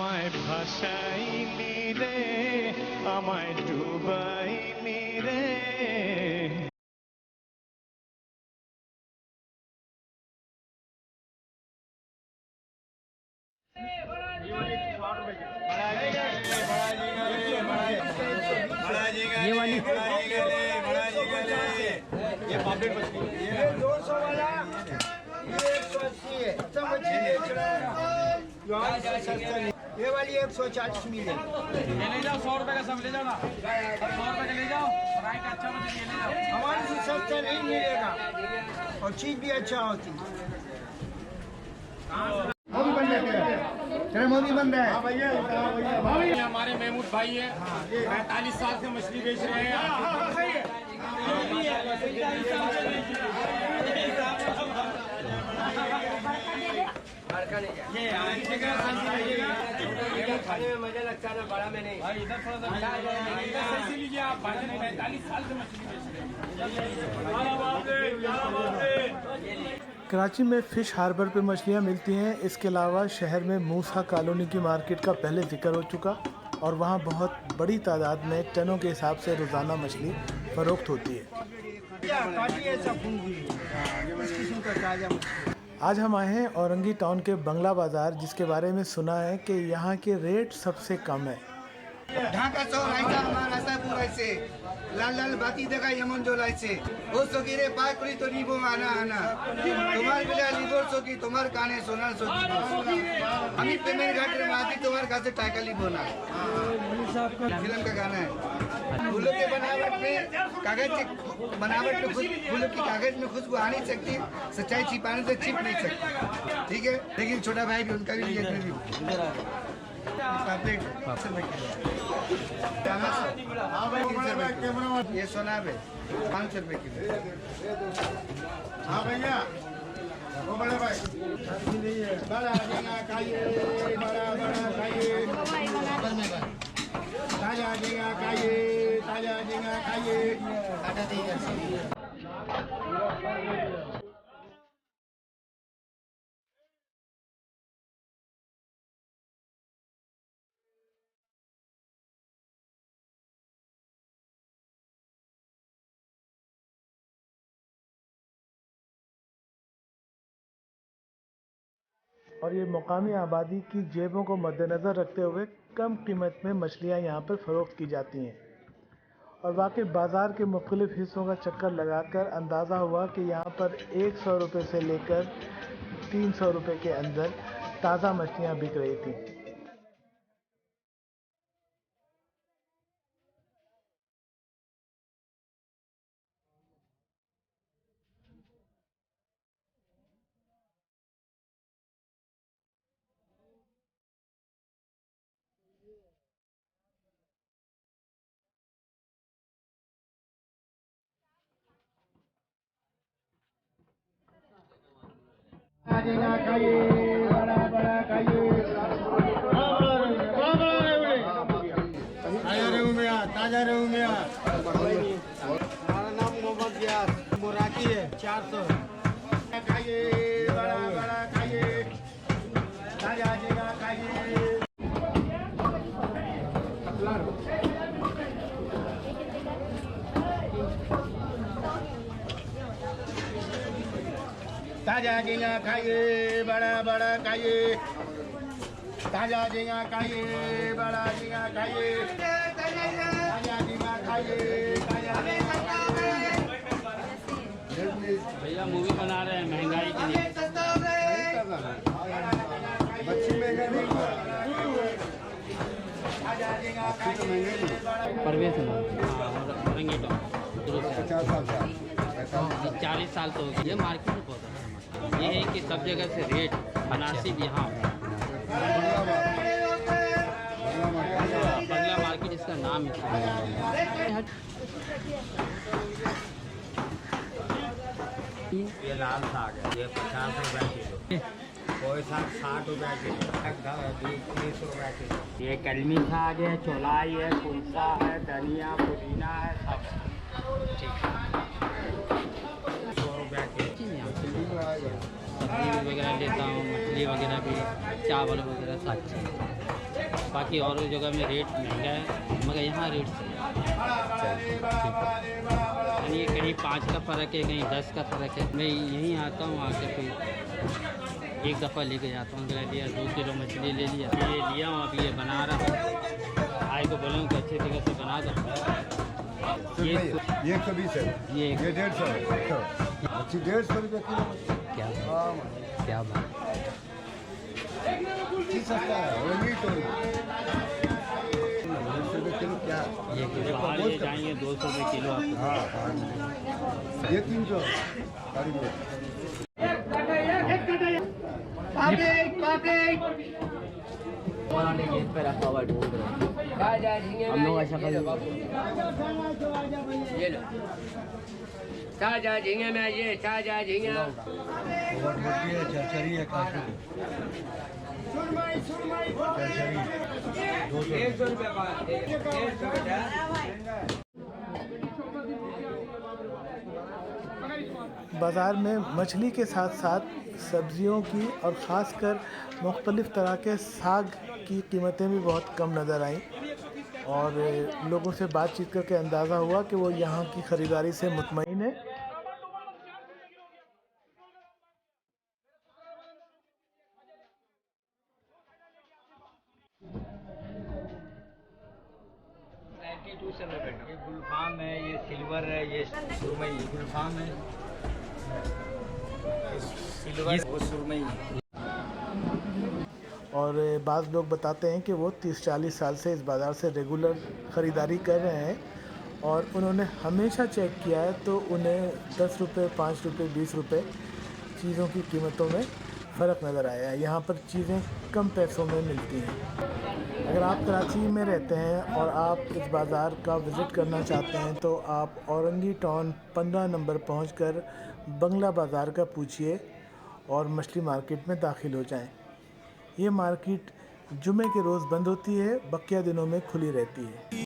আমায় ভাসাইলি রে, আমায় ডুবাইলি রে। ये वाली ये पापलेट मछली ये 200 वाला, ये 180 है। सब मछली बेच रहा है ये वाली 140 मिले। ये ले जाओ, 100 रुपए का सब ले जाओ ना, 100 रुपए का ले जाओ। फ्राई का अच्छा मछली ये ले जाओ। हमारे से सस्ता नहीं मिलेगा और चीज भी अच्छा होती। मोदी बन रहा है हमारे महमूद भाई है, 45 साल से मछली बेच रहे हैं। खाने में मजा लगता है ना, बड़ा में नहीं। इधर थोड़ा सा लीजिए आप, 45 साल से मछली बेच रहे हैं। कराची में फ़िश हार्बर पे मछलियाँ मिलती हैं। इसके अलावा शहर में मूसा कॉलोनी की मार्केट का पहले जिक्र हो चुका और वहाँ बहुत बड़ी तादाद में टनों के हिसाब से रोज़ाना मछली फ़रोख्त होती है। आज हम आए हैं औरंगी टाउन के बंगला बाज़ार, जिसके बारे में सुना है कि यहाँ के रेट सबसे कम है। ढाका चौक ऐसा हमारा रास्ता ऐसे लाल लाल बाती देखा यमन जो लाइसे वो सोकीरे पाकरी तो नीबो आना आना तुम्हारे बिना लीबो सोकी तुम्हारे काने सोना सोकी हमी पेमेंट घाट में आती तुम्हारे कासे टाइका लीबो ना फिल्म का गाना है। फूलों के बनावट में कागज की बनावट में फूलों की कागज में खुशबू आ नहीं सकती, सच्चाई छिपाने से छिप नहीं सकती। ठीक है, लेकिन छोटा भाई भी उनका भी ये सोना है 500 रुपए किलो। हाँ भैया वो बड़े भाई बड़ा झींगा खाइए, बड़ा बड़ा खाइए, ताजा झींगा खाइए, ताजा झींगा खाइए। और ये मुकामी आबादी की जेबों को मद्देनज़र रखते हुए कम कीमत में मछलियाँ यहाँ पर फ़रोख्त की जाती हैं। और वाकई बाज़ार के मुख्तलिफ़ हिस्सों का चक्कर लगाकर अंदाज़ा हुआ कि यहाँ पर 100 रुपये से लेकर 300 रुपये के अंदर ताज़ा मछलियाँ बिक रही थी। खाइए, बड़ा बड़ा खाइए, ताजा रहूँ मैं। हमारा नाम मोहम्मद गियास मुराकी है। 400 खाइए, बड़ा बड़ा खाइए, ताजा झींगा खाइए। ताजा झींगा खाइए, बड़ा बड़ा खाइए, ताजा झींगा खाइए, बड़ा झींगा खाइए, ताजा झींगा खाइए, ताजा झींगा खाइए। भैया मूवी बना रहे हैं महंगाई के लिए। मच्छी महंगा नहीं हुआ, ताजा झींगा खाइए। परवेश औरंगी टाउन 50 साल से 40 साल तो हो गए। ये मार्केट में बहुत है। ये है कि सब जगह से रेट बनारसी यहाँ बंगला मार्केट इसका नाम है। ये लाल साग है, ये 50 रुपए किलो। कोई साग 60 रुपए किलो, 30 रुपए किलो। ये कलमी साग है, चौलाई है, कुलसा है, धनिया पुदीना है, सब ठीक है। 100 रुपए किलो। सब्जी वगैरह लेता हूँ, मछली वगैरह भी, चावल वगैरह सब चीज़। बाकी और जगह में रेट महंगा है, मगर यहाँ रेट सही है। यानी ये कहीं 5 का फ़र्क है, कहीं 10 का फ़र्क है। मैं यहीं आता हूँ, आके फिर एक दफ़ा लेके जाता हूँ। लिया 2 किलो मछली ले लिया, ये लिया हूँ, अभी ये बना रहा हूँ। भाई को बोलूँ कि अच्छी तरीके से बना दो। ये 120 है, ये ये 150 है। अच्छी 150 रुपये किलो। क्या क्या बात, सस्ता है, वो नहीं तो 150 रुपये किलो क्या? ये बाहर ले जाएंगे 200 रुपये किलो आपको। हाँ, ये 300 पे रखा हुआ ढूंढ रहे हैं हम लोग। ऐसा ये लो ताजा झींगे में, ये ताजा झींगे चरचरी है, काशी चरचरी 200 बाज़ार में मछली के साथ साथ सब्जियों की और ख़ासकर मुख्तलिफ़ तरह के साग की कीमतें भी बहुत कम नज़र आईं, और लोगों से बातचीत करके अंदाज़ा हुआ कि वो यहाँ की ख़रीदारी से मुतमईन है। ये गुलफाम है, ये सिल्वर है, ये सुरमई। गुलफाम है, सिल्वर, वो सुरमई। और बाज़ लोग बताते हैं कि वो 30-40 साल से इस बाज़ार से रेगुलर ख़रीदारी कर रहे हैं, और उन्होंने हमेशा चेक किया है तो उन्हें 10 रुपये, 5 रुपये, 20 रुपये चीज़ों की कीमतों में फ़र्क नज़र आया है। यहाँ पर चीज़ें कम पैसों में मिलती हैं। अगर आप कराची में रहते हैं और आप इस बाज़ार का विज़िट करना चाहते हैं तो आप औरंगी टाउन 15 नंबर पहुंचकर बंगला बाज़ार का पूछिए और मछली मार्केट में दाखिल हो जाएं। ये मार्केट जुमे के रोज़ बंद होती है, बकिया दिनों में खुली रहती है।